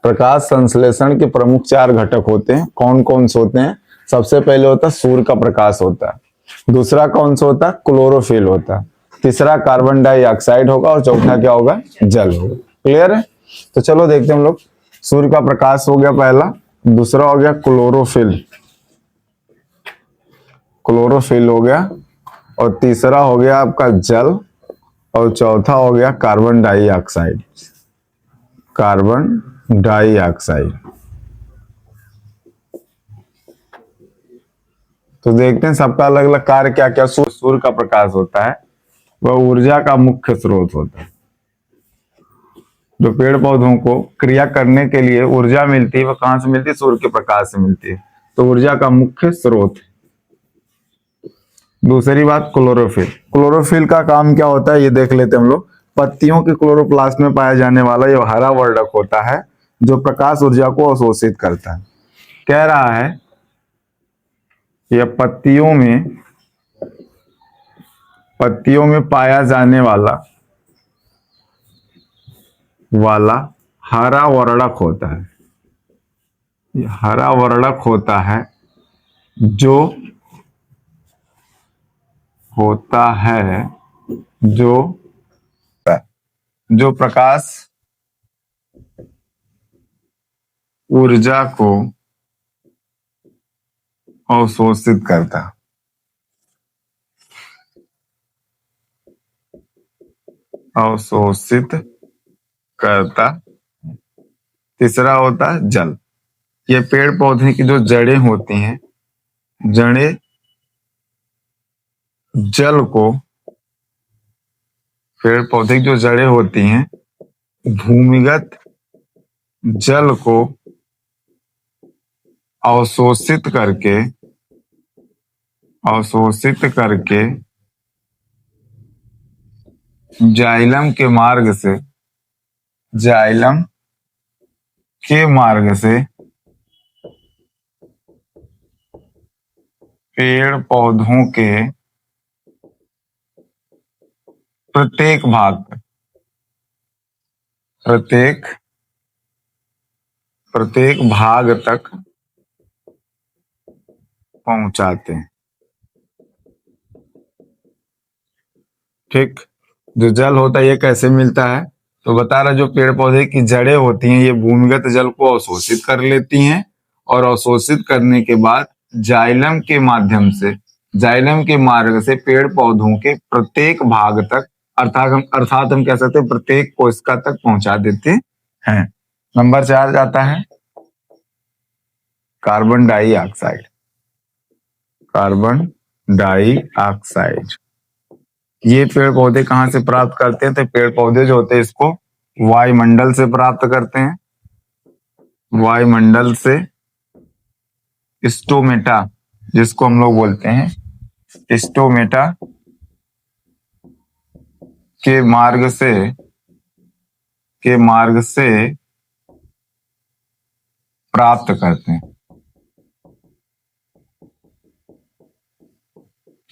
प्रकाश संश्लेषण के प्रमुख 4 घटक होते हैं। कौन कौन से होते हैं? सबसे पहले होता है सूर्य का प्रकाश होता है, दूसरा कौन सा होता है? क्लोरोफिल होता है, तीसरा कार्बन डाइऑक्साइड होगा और चौथा क्या होगा? जल होगा। क्लियर है? तो चलो देखते हैं हम लोग। सूर्य का प्रकाश हो गया पहला, दूसरा हो गया क्लोरोफिल, क्लोरोफिल हो गया, और तीसरा हो गया आपका जल, और चौथा हो गया कार्बन डाइऑक्साइड, कार्बन डाइऑक्साइड। तो देखते हैं सबका अलग अलग कार्य क्या क्या। सूर्य का प्रकाश होता है वह ऊर्जा का मुख्य स्रोत होता है। जो पेड़ पौधों को क्रिया करने के लिए ऊर्जा मिलती है वह कहां से मिलती है? सूर्य के प्रकाश से मिलती है। तो ऊर्जा का मुख्य स्रोत। दूसरी बात क्लोरोफिल। क्लोरोफिल का काम क्या होता है ये देख लेते हैं हम लोग। पत्तियों के क्लोरोप्लास्ट में पाया जाने वाला यह हरा वर्णक होता है जो प्रकाश ऊर्जा को अवशोषित करता है। कह रहा है यह पत्तियों में पाया जाने वाला हरा वर्णक होता है। यह हरा वर्णक होता है जो प्रकाश ऊर्जा को अवशोषित करता है। तीसरा होता है जल। ये पेड़ पौधे की जो जड़ें होती हैं, जड़ें जल को, पेड़ पौधे की जो जड़ें होती हैं भूमिगत जल को अवशोषित करके जाइलम के मार्ग से पेड़ पौधों के प्रत्येक भाग तक पहुंचाते हैं। ठीक। जो जल होता है ये कैसे मिलता है? तो बता रहा जो पेड़ पौधे की जड़ें होती हैं ये भूमिगत जल को अवशोषित कर लेती हैं, और अवशोषित करने के बाद जाइलम के मार्ग से पेड़ पौधों के प्रत्येक भाग तक, अर्थात हम कह सकते हैं प्रत्येक कोशिका तक पहुंचा देते हैं। नंबर 4 जाता है कार्बन डाइऑक्साइड। ये पेड़ पौधे कहां से प्राप्त करते हैं? तो पेड़ पौधे जो होते हैं इसको वायुमंडल से प्राप्त करते हैं। वायुमंडल से स्टोमेटा, जिसको हम लोग बोलते हैं स्टोमेटा के मार्ग से प्राप्त करते हैं।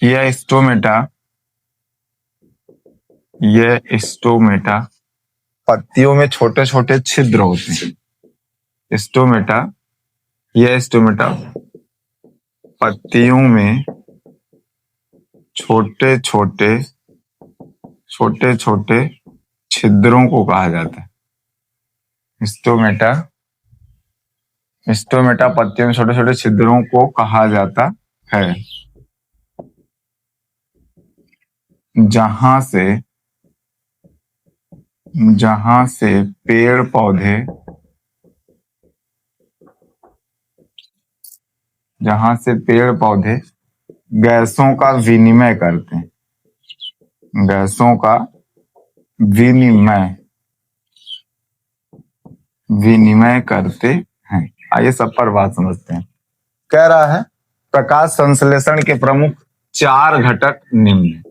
यह स्टोमेटा पत्तियों में छोटे छोटे छिद्र होते हैं। यह स्टोमेटा पत्तियों में छोटे छोटे छिद्रों को कहा जाता है। स्टोमेटा पत्तियों में छोटे छोटे छिद्रों को कहा जाता है, जहां से पेड़ पौधे गैसों का विनिमय करते हैं। विनिमय करते हैं। आइए सब पर बात समझते हैं। कह रहा है प्रकाश संश्लेषण के प्रमुख 4 घटक निम्न।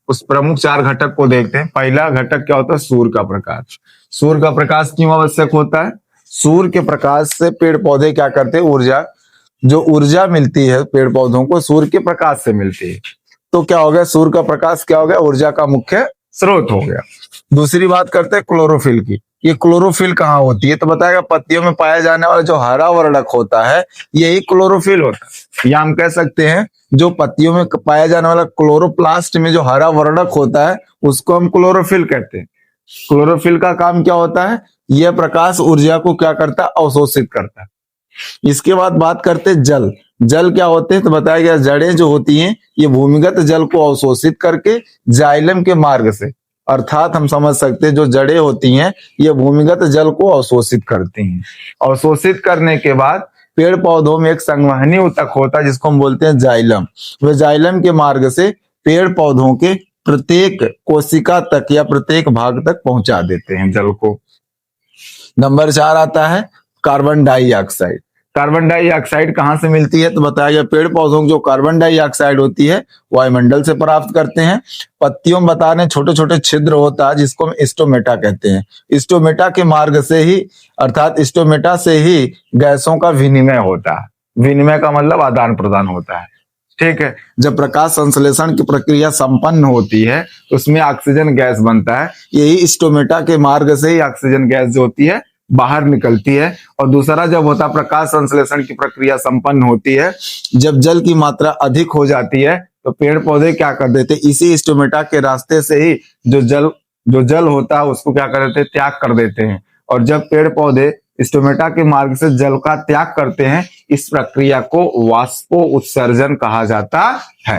उस प्रमुख 4 घटक को देखते हैं। पहला घटक क्या होता है? सूर्य का प्रकाश। सूर्य का प्रकाश क्यों आवश्यक होता है? सूर्य के प्रकाश से पेड़ पौधे क्या करते हैं? ऊर्जा मिलती है पेड़ पौधों को सूर्य के प्रकाश से मिलती है। तो क्या हो गया? सूर्य का प्रकाश क्या हो गया? ऊर्जा का मुख्य स्रोत हो गया। दूसरी बात करते हैं क्लोरोफिल की। ये क्लोरोफिल कहाँ होती है? तो बताएगा पत्तियों में पाया जाने वाला जो हरा वर्णक होता है यही क्लोरोफिल होता है। या हम कह सकते हैं जो पत्तियों में पाया जाने वाला क्लोरोप्लास्ट में जो हरा वर्णक होता है उसको हम क्लोरोफिल कहते हैं। क्लोरोफिल का काम क्या होता है? यह प्रकाश ऊर्जा को क्या करता है? अवशोषित करता है। इसके बाद बात करते हैं जल। जल क्या होते हैं? तो बताया गया जड़ें जो होती हैं ये भूमिगत जल को अवशोषित करके जाइलम के मार्ग से, अर्थात हम समझ सकते हैं जो जड़ें होती हैं ये भूमिगत जल को अवशोषित करती हैं। अवशोषित करने के बाद पेड़ पौधों में एक संवहनी ऊतक होता है जिसको हम बोलते हैं जाइलम। वह जाइलम के मार्ग से पेड़ पौधों के प्रत्येक कोशिका तक या प्रत्येक भाग तक पहुंचा देते हैं जल को। नंबर 4 आता है कार्बन डाइऑक्साइड। कार्बन डाइऑक्साइड कहाँ से मिलती है? तो बताया गया पेड़ पौधों की जो कार्बन डाइऑक्साइड होती है वायुमंडल से प्राप्त करते हैं। पत्तियों में बता रहे छोटे छोटे छिद्र होता है जिसको हम स्टोमेटा कहते हैं। स्टोमेटा के मार्ग से ही, अर्थात स्टोमेटा से ही गैसों का विनिमय होता है। विनिमय का मतलब आदान प्रदान होता है। ठीक है, जब प्रकाश संश्लेषण की प्रक्रिया संपन्न होती है तो उसमें ऑक्सीजन गैस बनता है। यही स्टोमेटा के मार्ग से ही ऑक्सीजन गैस जो होती है बाहर निकलती है। और दूसरा जब होता है प्रकाश संश्लेषण की प्रक्रिया संपन्न होती है, जब जल की मात्रा अधिक हो जाती है तो पेड़ पौधे क्या कर देते हैं? इसी स्टोमेटा के रास्ते से ही जो जल होता है उसको क्या कर देते हैं? त्याग कर देते हैं। और जब पेड़ पौधे स्टोमेटा के मार्ग से जल का त्याग करते हैं इस प्रक्रिया को वाष्पो उत्सर्जन कहा जाता है।